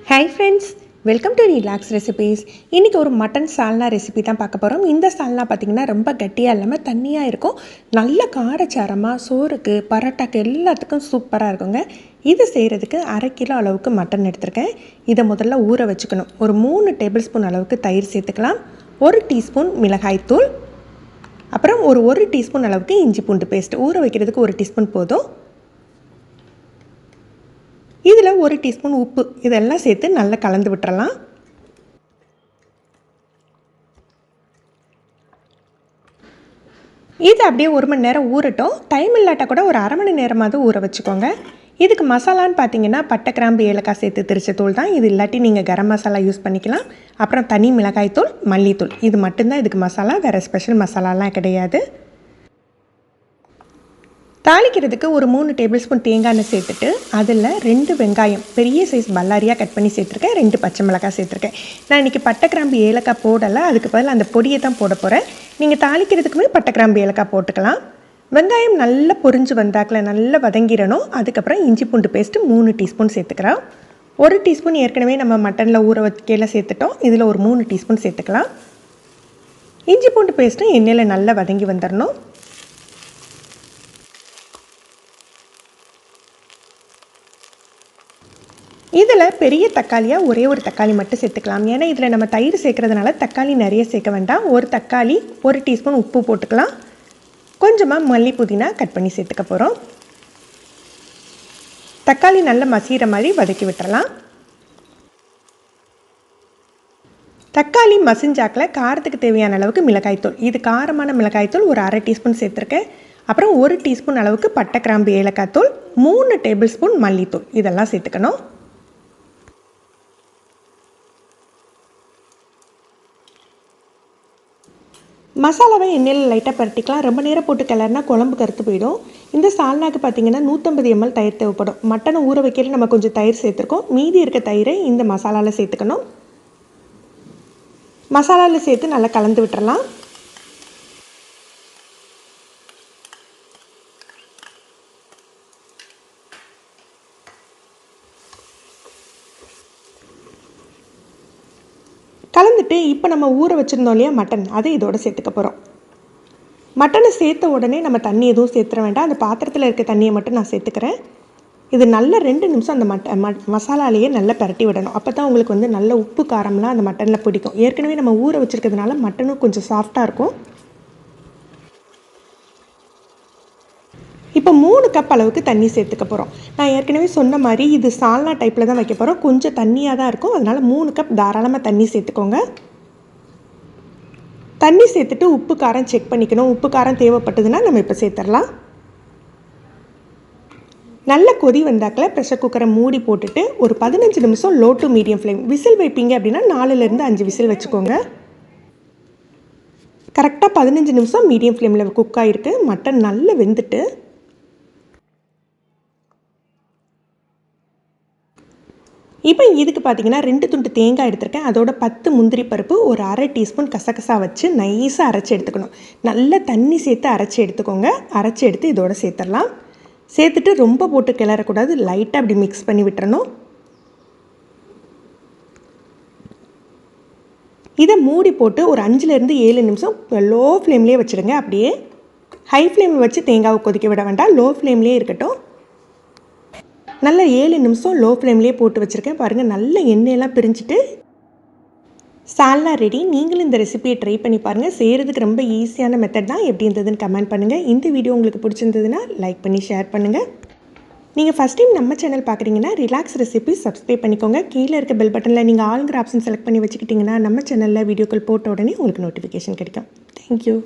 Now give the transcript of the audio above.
Hi friends, welcome to Relax Recipes. இன்னைக்கு ஒரு mutton சால்னா recipe தான் பார்க்க போகிறோம். இந்த சால்னா பார்த்திங்கன்னா ரொம்ப கட்டியாக இல்லாமல் தண்ணியாக இருக்கும். நல்ல காரச்சாரமாக சோறுக்கு பரோட்டாக்கு எல்லாத்துக்கும் சூப்பராக இருக்குங்க. இது செய்கிறதுக்கு 1/2 கிலோ அளவுக்கு மட்டன் எடுத்திருக்கேன். இதை முதல்ல ஊற வச்சுக்கணும். ஒரு 3 டேபிள் ஸ்பூன் அளவுக்கு தயிர் சேர்த்துக்கலாம். 1 டீஸ்பூன் மிளகாய்த்தூள், அப்புறம் ஒரு 1 டீஸ்பூன் அளவுக்கு இஞ்சி பூண்டு பேஸ்ட். ஊற வைக்கிறதுக்கு 1 டீஸ்பூன் போதும். இதில் 1 டீஸ்பூன் உப்பு, இதெல்லாம் சேர்த்து நல்லா கலந்து விட்டுறலாம். இது அப்படியே 1 மணி நேரம் ஊறட்டும். டைம் இல்லாட்டா கூட ஒரு 1/2 மணி நேரமாவது ஊற வச்சுக்கோங்க. இதுக்கு மசாலான்னு பார்த்தீங்கன்னா பட்டை, கிராம்பு, ஏலக்காய் சேர்த்து திரிச்ச தூள் தான். இது இல்லாட்டி நீங்கள் கரம் மசாலா யூஸ் பண்ணிக்கலாம். அப்புறம் தனி மிளகாய்த்தூள், மல்லித்தூள், இது மட்டும்தான் இதுக்கு மசாலா. வேறு ஸ்பெஷல் மசாலாலாம் கிடையாது. தாளிக்கிறதுக்கு ஒரு 3 டேபிள் ஸ்பூன் தேங்காய் எண்ணெய் சேர்த்துட்டு அதில் 2 வெங்காயம் பெரிய சைஸ் பல்லாரியாக கட் பண்ணி சேர்த்துருக்கேன். 2 பச்சை மிளகாய் சேர்த்துருக்கேன். நான் இன்றைக்கி பட்டை, கிராம்பு, ஏலக்காய் போடலை. அதுக்கு பதில் அந்த பொடியை தான் போட போகிறேன். நீங்கள் தாளிக்கிறதுக்குமே பட்டை, கிராம்பு, ஏலக்காய் போட்டுக்கலாம். வெங்காயம் நல்லா பொரிஞ்சு வந்தாக்கில் நல்லா வதங்கிடணும். அதுக்கப்புறம் இஞ்சி பூண்டு பேஸ்ட்டு 3 டீஸ்பூன் சேர்த்துக்கிறோம். 1 டீஸ்பூன் ஏற்கனவே நம்ம மட்டனில் ஊற வைக்கையில் சேர்த்துட்டோம். இதில் ஒரு 3 டீஸ்பூன் சேர்த்துக்கலாம். இஞ்சி பூண்டு பேஸ்ட்டும் எண்ணெயில் நல்லா வதங்கி வந்துடணும். இதில் பெரிய தக்காளியாக ஒரே ஒரு தக்காளி மட்டும் சேர்த்துக்கலாம். ஏன்னா இதில் நம்ம தயிர் சேர்க்குறதுனால தக்காளி நிறைய சேர்க்க வேண்டாம். ஒரு தக்காளி, 1 டீஸ்பூன் உப்பு போட்டுக்கலாம். கொஞ்சமாக மல்லி, புதினா கட் பண்ணி சேர்த்துக்க போகிறோம். தக்காளி நல்லா மசிகிற மாதிரி வதக்கி விட்டுறலாம். தக்காளி மசிஞ்சாக்கில் காரத்துக்கு தேவையான அளவுக்கு மிளகாய்த்தூள், இது காரமான மிளகாய்த்தூள் ஒரு 1/2 டீஸ்பூன் சேர்த்துருக்கேன். அப்புறம் 1 டீஸ்பூன் அளவுக்கு பட்டை, கிராம்பு, ஏலக்காய் தூள், 3 டேபிள் ஸ்பூன் மல்லித்தூள், இதெல்லாம் சேர்த்துக்கணும். மசாலாவை எண்ணெயில் லைட்டாக பரட்டிக்கலாம். ரொம்ப நேரம் போட்டு கிளறினா குழம்பு கருத்து போயிடும். இந்த சால்னாக்கு பார்த்திங்கன்னா 150 ml தயிர் தேவைப்படும். மட்டனை ஊற வைக்கையில் நம்ம கொஞ்சம் தயிர் சேர்த்துருக்கோம். மீதி இருக்க தயிரை இந்த மசாலாவில் சேர்த்துக்கணும். மசாலாவில் சேர்த்து நல்லா கலந்து விட்டுறலாம். கலந்துட்டு இப்போ நம்ம ஊற வச்சுருந்தோம் இல்லையா மட்டன், அதை இதோட சேர்த்துக்க போகிறோம். மட்டனை சேர்த்த உடனே நம்ம தண்ணி எதுவும் சேர்த்துற வேண்டாம். அந்த பாத்திரத்தில் இருக்க தண்ணியை மட்டும் நான் சேர்த்துக்கிறேன். இது நல்ல 2 நிமிஷம் அந்த மசாலாலேயே நல்லா பரட்டி விடணும். அப்போ தான் உங்களுக்கு வந்து நல்ல உப்பு காரம்லாம் அந்த மட்டனில் பிடிக்கும். ஏற்கனவே நம்ம ஊற வச்சுருக்கிறதுனால மட்டனும் கொஞ்சம் சாஃப்டாக இருக்கும். இப்போ 3 கப் அளவுக்கு தண்ணி சேர்த்துக்க போகிறோம். நான் ஏற்கனவே சொன்ன மாதிரி இது சால்னா டைப்பில் தான் வைக்க போகிறோம். கொஞ்சம் தண்ணியாக தான் இருக்கும். அதனால் 3 கப் தாராளமாக தண்ணி சேர்த்துக்கோங்க. தண்ணி சேர்த்துட்டு உப்பு காரம் செக் பண்ணிக்கணும். உப்பு காரம் தேவைப்பட்டதுன்னா நம்ம இப்போ சேர்த்துடலாம். நல்ல கொதி வந்தாக்கில் ப்ரெஷர் குக்கரை மூடி போட்டுட்டு ஒரு 15 நிமிஷம் low to medium flame whistle வைப்பீங்க அப்படின்னா 4லேருந்து 5 விசில் வச்சுக்கோங்க. கரெக்டாக 15 நிமிஷம் மீடியம் ஃப்ளேமில் குக் ஆகிருக்கு. மட்டன் நல்லா வெந்துட்டு இப்போ இதுக்கு பார்த்தீங்கன்னா 2 துண்டு தேங்காய் எடுத்திருக்கேன். அதோட 10 முந்திரி பருப்பு, ஒரு 1/2 டீஸ்பூன் கசகசா வச்சு நைஸாக அரைச்சி எடுத்துக்கணும். நல்ல தண்ணி சேர்த்து அரைச்சி எடுத்துக்கோங்க. அரைச்சி எடுத்து இதோட சேர்த்துடலாம். சேர்த்துட்டு ரொம்ப போட்டு கிளறக்கூடாது. லைட்டாக அப்படி மிக்ஸ் பண்ணி விட்டுறணும். இதை மூடி போட்டு ஒரு 5லேருந்து 7 நிமிஷம் லோ ஃப்ளேம்லேயே வச்சுடுங்க. அப்படியே ஹை ஃப்ளேமில் வச்சு தேங்காவை கொதிக்க விட வேண்டாம். லோ ஃப்ளேம்லேயே இருக்கட்டும். நல்ல 7 நிமிஷம் லோ ஃப்ளேம்லேயே போட்டு வச்சுருக்கேன். பாருங்கள், நல்ல எண்ணெயெல்லாம் பிரிஞ்சுட்டு சால்னா ரெடி. நீங்களும் இந்த ரெசிபியை ட்ரை பண்ணி பாருங்கள். செய்கிறதுக்கு ரொம்ப ஈஸியான மெத்தட் தான். எப்படி இருந்ததுன்னு கமெண்ட் பண்ணுங்கள். இந்த வீடியோ உங்களுக்கு பிடிச்சிருந்ததுன்னா லைக் பண்ணி ஷேர் பண்ணுங்கள். நீங்கள் ஃபஸ்ட் டைம் நம்ம சேனல் பார்க்குறீங்கன்னா ரிலாக்ஸ் ரெசிபி சப்ஸ்கிரைப் பண்ணிக்கோங்க. கீழே இருக்க பெல் பட்டனில் நீங்கள் ஆளுங்கிற ஆப்ஷன் செலக்ட் பண்ணி வச்சுக்கிட்டிங்கன்னா நம்ம சேனலில் வீடியோக்கள் போட்ட உடனே உங்களுக்கு நோட்டிஃபிகேஷன் கிடைக்கும். தேங்க்யூ.